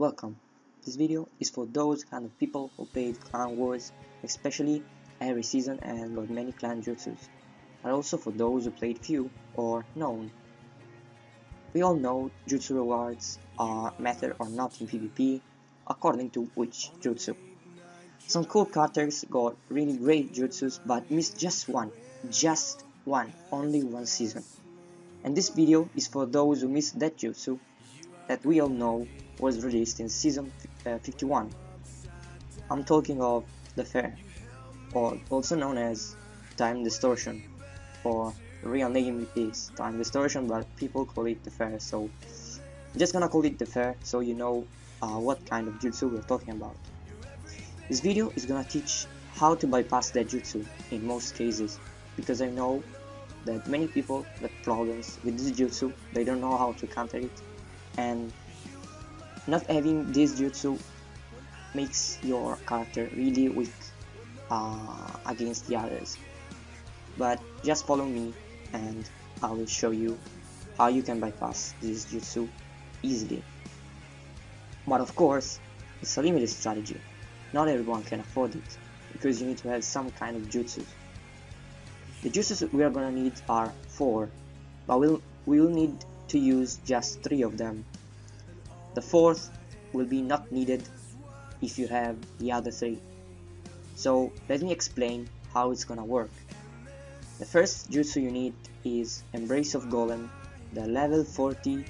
welcome. This video is for those kind of people who played clan wars, especially every season and got many clan jutsus, but also for those who played few or none. We all know jutsu rewards matter or not in PvP according to which jutsu. Some cool characters got really great jutsus but missed just one, only one season. And this video is for those who missed that jutsu that we all know was released in season 51. I'm talking of the Fair, or also known as Time Distortion, or the real name is Time Distortion, but people call it the Fair, so I'm just gonna call it the Fair so you know what kind of jutsu we're talking about. This video is gonna teach how to bypass that jutsu in most cases, because I know that many people got problems with this jutsu, they don't know how to counter it, and not having this jutsu makes your character really weak against the others. But just follow me and I will show you how you can bypass this jutsu easily. But of course, it's a limited strategy. Not everyone can afford it, because you need to have some kind of jutsus. The jutsus we are gonna need are 4, but we will need to use just 3 of them. The 4th will be not needed if you have the other 3. So let me explain how it's gonna work. The first jutsu you need is Embrace of Golem, the level 40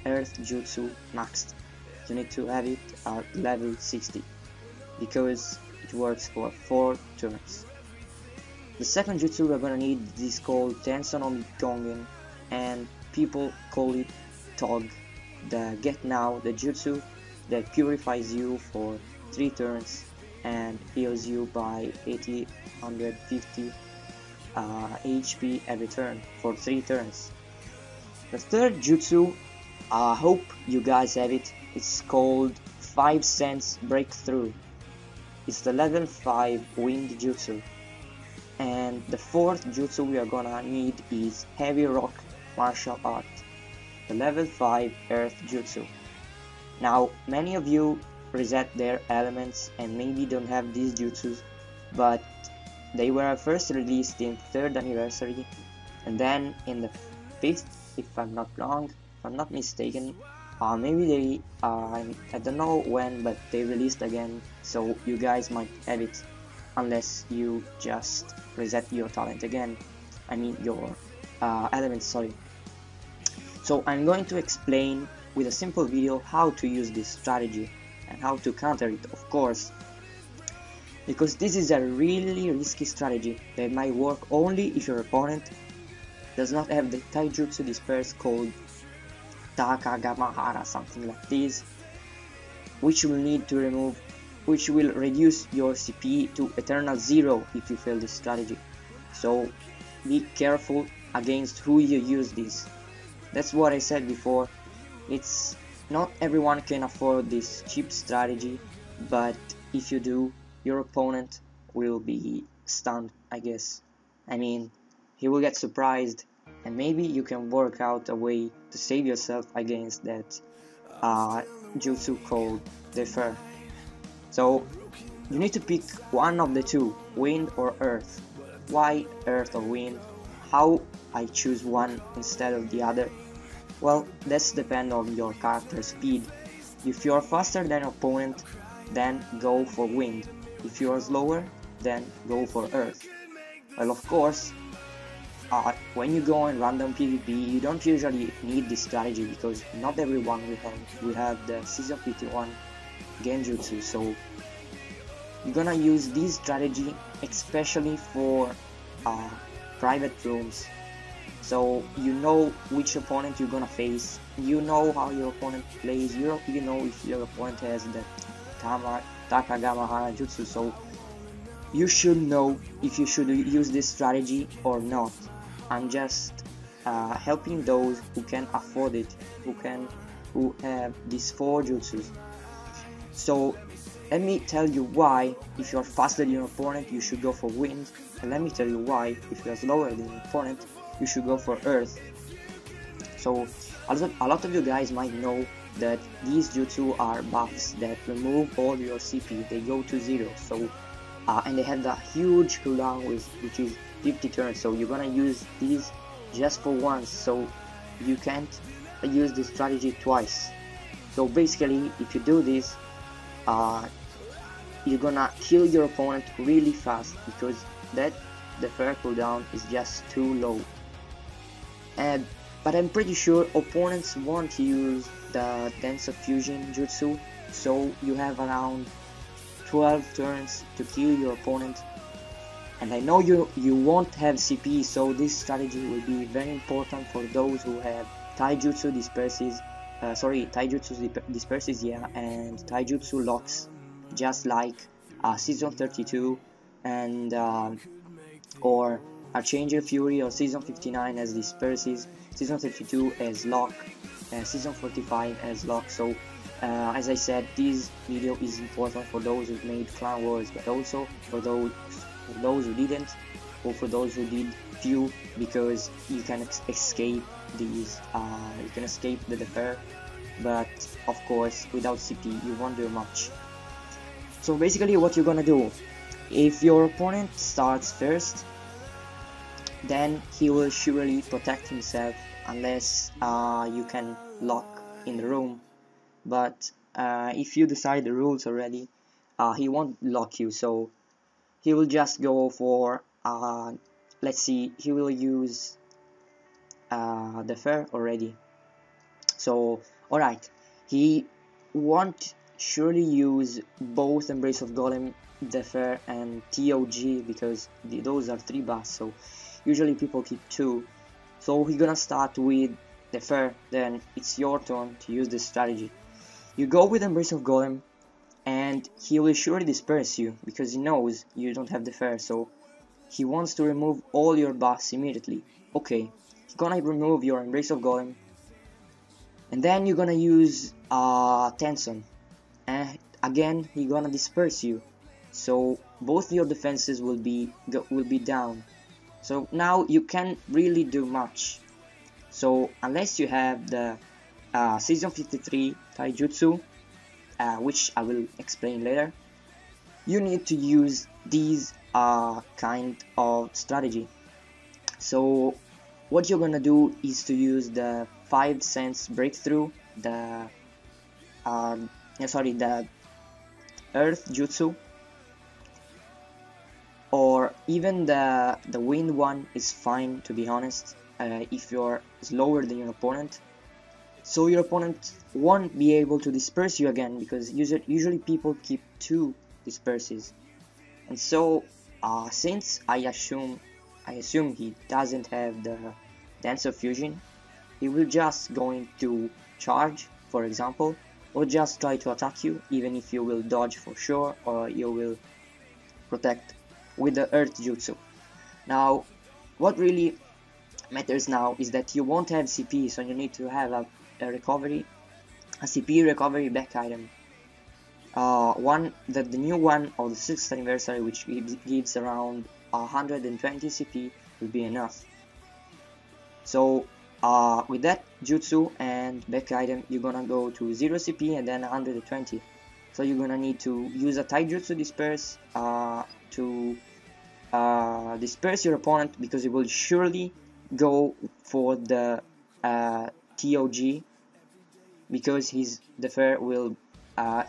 Earth Jutsu maxed. You need to have it at level 60, because it works for 4 turns. The second jutsu we're gonna need is called Tensonomi Gongen, and people call it Tog, the Get Now, the jutsu that purifies you for 3 turns and heals you by 850 HP every turn for 3 turns. The third jutsu, I hope you guys have it, it's called 5 Sense Breakthrough. It's the level 5 wind jutsu. And the 4th jutsu we are gonna need is Heavy Rock Martial Art, the level 5 earth jutsu. Now many of you reset their elements and maybe don't have these jutsus, but they were first released in 3rd anniversary and then in the 5th, if I'm not wrong, if I'm not mistaken, maybe they I don't know when, but they released again, so you guys might have it unless you just reset your talent again, I mean your elements, sorry. So I'm going to explain with a simple video how to use this strategy and how to counter it, of course, because this is a really risky strategy that might work only if your opponent does not have the taijutsu disperse called Takagamahara, something like this, which will need to remove, which will reduce your CP to eternal 0 if you fail this strategy. So be careful against who you use this. That's what I said before, it's not everyone can afford this cheap strategy, but if you do, your opponent will be stunned, I guess. I mean, he will get surprised, and maybe you can work out a way to save yourself against that jutsu called Defer. So you need to pick one of the two, wind or earth. Why earth or wind? How I choose one instead of the other? Well, that's depend on your character speed. If you're faster than your opponent, then go for wind. If you're slower, then go for earth. Well, of course, when you go in random PvP, you don't usually need this strategy, because not everyone will have the season 51 genjutsu, so you're gonna use this strategy especially for private rooms, so you know which opponent you're gonna face, you know how your opponent plays, you know if your opponent has the Takagamahara jutsu, so you should know if you should use this strategy or not. I'm just helping those who can afford it, who have these 4 jutsus. So let me tell you why, if you're faster than your opponent, you should go for wind, and let me tell you why, if you're slower than your opponent, you should go for earth. So a lot of you guys might know that these jutsu are buffs that remove all your CP, they go to 0, so and they have the huge cooldown which is 50 turns, so you're gonna use these just for once, so you can't use this strategy twice. So basically, if you do this, you're gonna kill your opponent really fast, because the fair cooldown is just too low. But I'm pretty sure opponents won't use the Dance of Fusion jutsu, so you have around 12 turns to kill your opponent. And I know you won't have CP, so this strategy will be very important for those who have taijutsu disperses, yeah, and taijutsu locks, just like Season 32 and or Archangel Fury or Season 59 as disperses, Season 32 as lock, Season 45 as lock. So as I said, this video is important for those who made Clan Wars, but also for those who didn't, or for those who did few, because you can escape these, you can escape the defer, but of course without CP you won't do much. So basically what you're gonna do, if your opponent starts first, then he will surely protect himself unless you can lock in the room. But if you decide the rules already, he won't lock you, so he will just go for, let's see, he will use the fair already. So alright, he won't surely use both Embrace of Golem, Defer and TOG, because those are 3 buffs, so usually people keep 2. So he's gonna start with Defer, then it's your turn to use this strategy. You go with Embrace of Golem, and he will surely disperse you, because he knows you don't have Defer, so he wants to remove all your buffs immediately. Okay, he's gonna remove your Embrace of Golem, and then you're gonna use Tenson, and again he's gonna disperse you, so both your defenses will be down. So now you can't really do much. So unless you have the Season 53 Taijutsu, which I will explain later, you need to use these kind of strategy. So what you're gonna do is to use the 5 Sense Breakthrough, the Earth Jutsu, or even the Wind one is fine, to be honest, if you're slower than your opponent. So your opponent won't be able to disperse you again, because usually people keep 2 disperses. And so since I assume he doesn't have the Dance of Fusion, he will just going to charge, for example, or just try to attack you, even if you will dodge for sure, or you will protect with the Earth Jutsu. Now what really matters now is that you won't have CP, so you need to have a CP recovery back item. The new one of the 6th anniversary, which gives around 120 CP, will be enough. So with that jutsu and back item, you're gonna go to 0 CP and then 120. So you're gonna need to use a taijutsu disperse to disperse your opponent, because he will surely go for the TOG, because his defer will will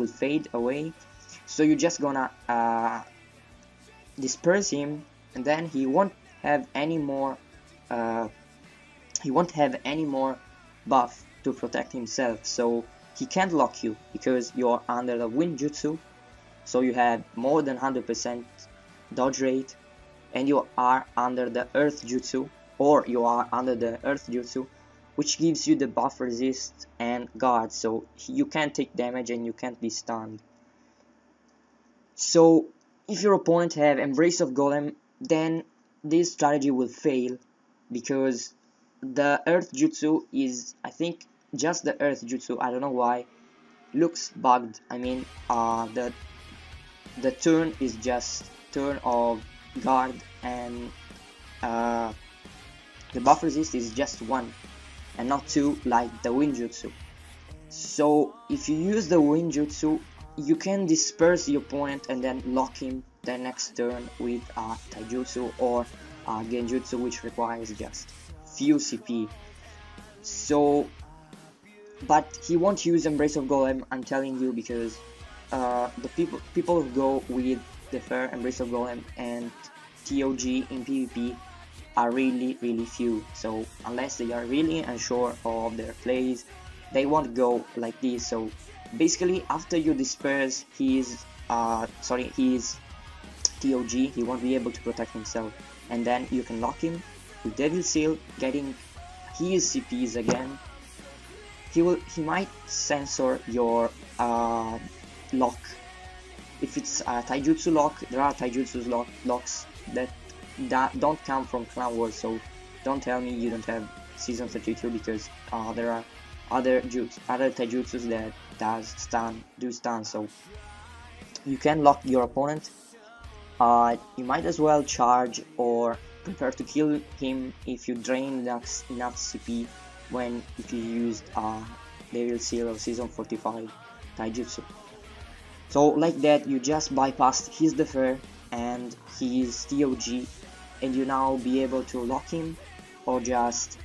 fade away. So you're just gonna disperse him, and then he won't have any more buff to protect himself, so he can't lock you because you're under the wind jutsu, so you have more than 100% dodge rate, and you are under the earth jutsu, which gives you the buff resist and guard, so you can't take damage and you can't be stunned. So if your opponent have Embrace of Golem, then this strategy will fail, because the Earth Jutsu is, I think, just the Earth Jutsu, I don't know why, looks bugged. The turn is just turn of guard, and the buff resist is just 1. and not 2 like the wind jutsu. So if you use the wind jutsu, you can disperse the opponent and then lock him the next turn with taijutsu or genjutsu, which requires just few CP. So, but he won't use Embrace of Golem, I'm telling you, because the people who go with the fair Embrace of Golem and TOG in PvP are really few. So unless they are really unsure of their plays, they won't go like this. So basically, after you disperse his TOG, he won't be able to protect himself, and then you can lock him with Devil Seal, getting his CPs again. He might censor your lock. If it's a taijutsu lock, there are taijutsu locks that don't come from Clan Wars, so don't tell me you don't have Season 32, because there are other taijutsus that do stun, so you can lock your opponent. You might as well charge or prepare to kill him if you drain enough CP if you used Devil Seal or Season 45 taijutsu. So like that, you just bypassed his defer and his TOG, and you now be able to lock him or just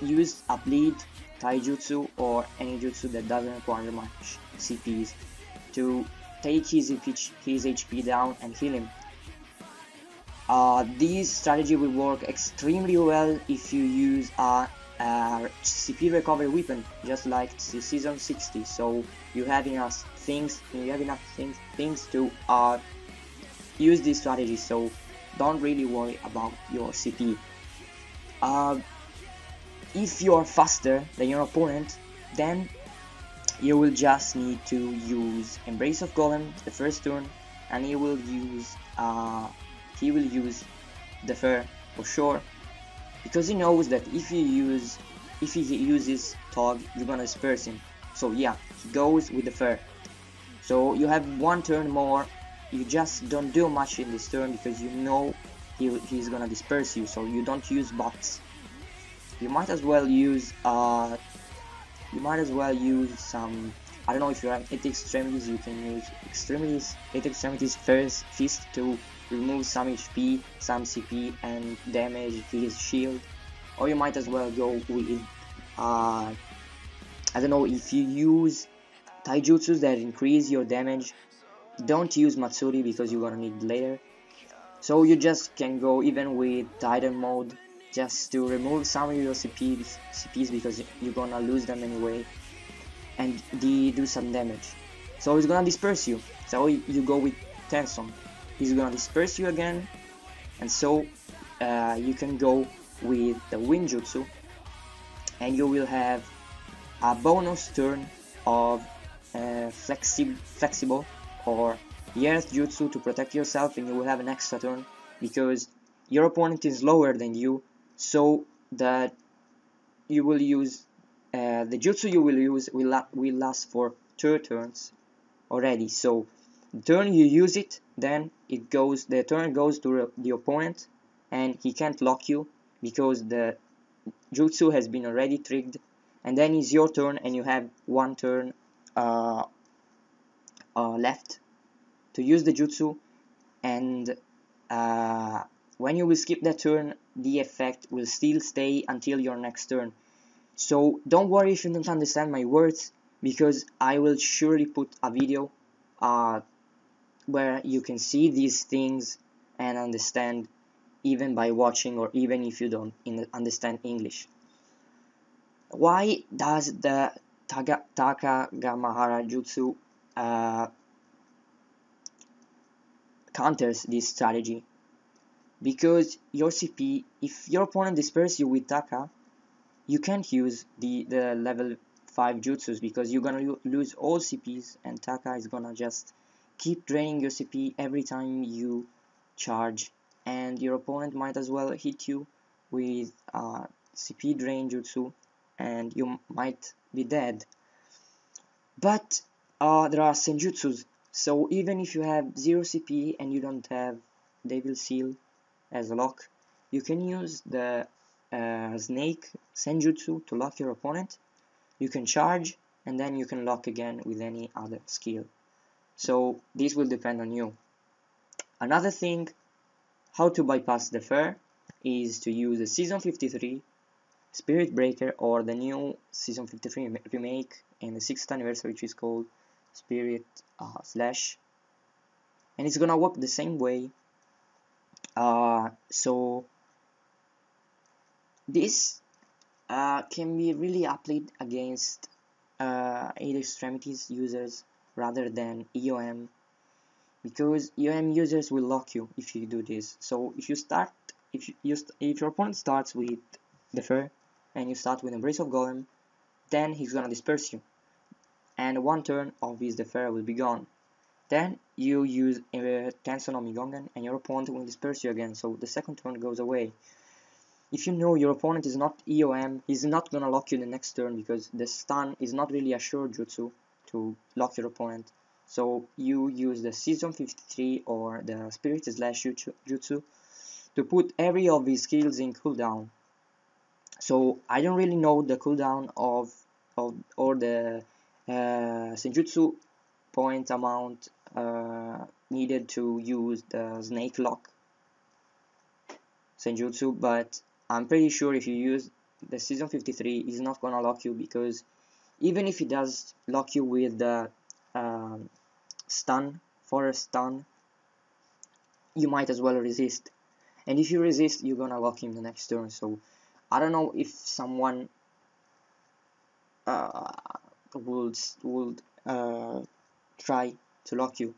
use a bleed, taijutsu, or any jutsu that doesn't require much CPs to take his HP down and heal him. This strategy will work extremely well if you use a CP recovery weapon, just like the Season 60. So you have enough things to use this strategy. So don't really worry about your CP. If you are faster than your opponent, then you will just need to use Embrace of Golem the first turn, and he will use Defer for sure, because he knows that if he uses Tog, you're gonna disperse him. So yeah, he goes with Defer. So you have one turn more. You just don't do much in this turn because you know he's gonna disperse you, so you don't use bots. You might as well use some, I don't know, if you have 8 extremities, you can use 8 extremities first fist to remove some HP, some CP, and damage his shield. Or you might as well go with I don't know, if you use taijutsus that increase your damage, don't use Matsuri because you're gonna need it later. So you just can go even with Titan mode, just to remove some of your CPs because you're gonna lose them anyway, and do some damage. So he's gonna disperse you. So you go with Tenson, he's gonna disperse you again, and so you can go with the Wind Jutsu, and you will have a bonus turn of flexible or Earth Jutsu to protect yourself, and you will have an extra turn because your opponent is lower than you, so that you will use the jutsu you will use will last for 2 turns already. So the turn you use it, then the turn goes to the opponent, and he can't lock you because the jutsu has been already triggered, and then it's your turn, and you have 1 turn left to use the jutsu, and when you will skip that turn, the effect will still stay until your next turn. So don't worry if you don't understand my words, because I will surely put a video where you can see these things and understand, even by watching, or even if you don't understand English. Why does the Takagamahara Jutsu counters this strategy? Because your CP, if your opponent disperses you with Taka, you can't use the level 5 jutsus because you're gonna lose all CPs, and Taka is gonna just keep draining your CP every time you charge, and your opponent might as well hit you with CP drain jutsu, and you might be dead. But there are senjutsus, so even if you have 0 CP and you don't have Devil Seal as a lock, you can use the snake senjutsu to lock your opponent, you can charge and then you can lock again with any other skill. So this will depend on you. Another thing, how to bypass the fair, is to use the Season 53 Spirit Breaker or the new Season 53 remake in the 6th anniversary, which is called Spirit Slash, and it's gonna work the same way. So this can be really applied against 8 extremities users rather than EOM, because EOM users will lock you if you do this. So if you start, if your opponent starts with the Fair and you start with Embrace of Golem, then he's gonna disperse you, and one turn of his Defer will be gone. Then you use Tenson on Migongan and your opponent will disperse you again, so the second turn goes away. If you know your opponent is not EOM, he's not gonna lock you the next turn because the stun is not really a sure jutsu to lock your opponent. So you use the Season 53 or the Spirit Slash jutsu to put every of his skills in cooldown. So I don't really know the cooldown or the senjutsu point amount needed to use the snake lock senjutsu, but I'm pretty sure if you use the Season 53, he's not gonna lock you, because even if he does lock you with the stun, forest stun, you might as well resist, and if you resist, you're gonna lock him the next turn. So I don't know if someone would try to lock you.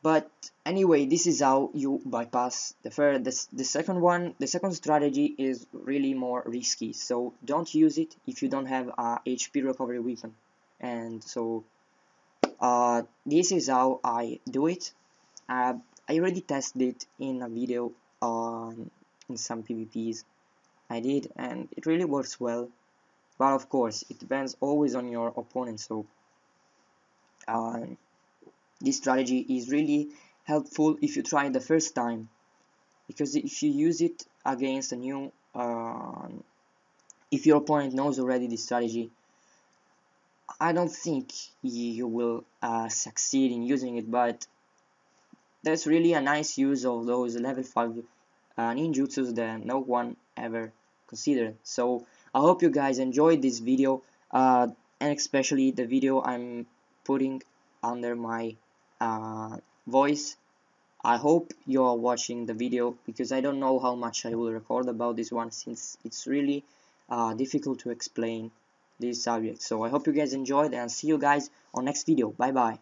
But anyway, this is how you bypass the fair. The second strategy is really more risky, so don't use it if you don't have a HP recovery weapon. And so this is how I do it. I already tested it in a video in some PvPs I did, and it really works well. But of course, it depends always on your opponent. So this strategy is really helpful if you try it the first time, because if you use it against a new, if your opponent knows already this strategy, I don't think you will succeed in using it. But that's really a nice use of those level 5 ninjutsus that no one ever considered. So I hope you guys enjoyed this video, and especially the video I'm putting under my voice. I hope you're watching the video, because I don't know how much I will record about this one, since it's really difficult to explain this subject. So I hope you guys enjoyed, and see you guys on next video. Bye bye.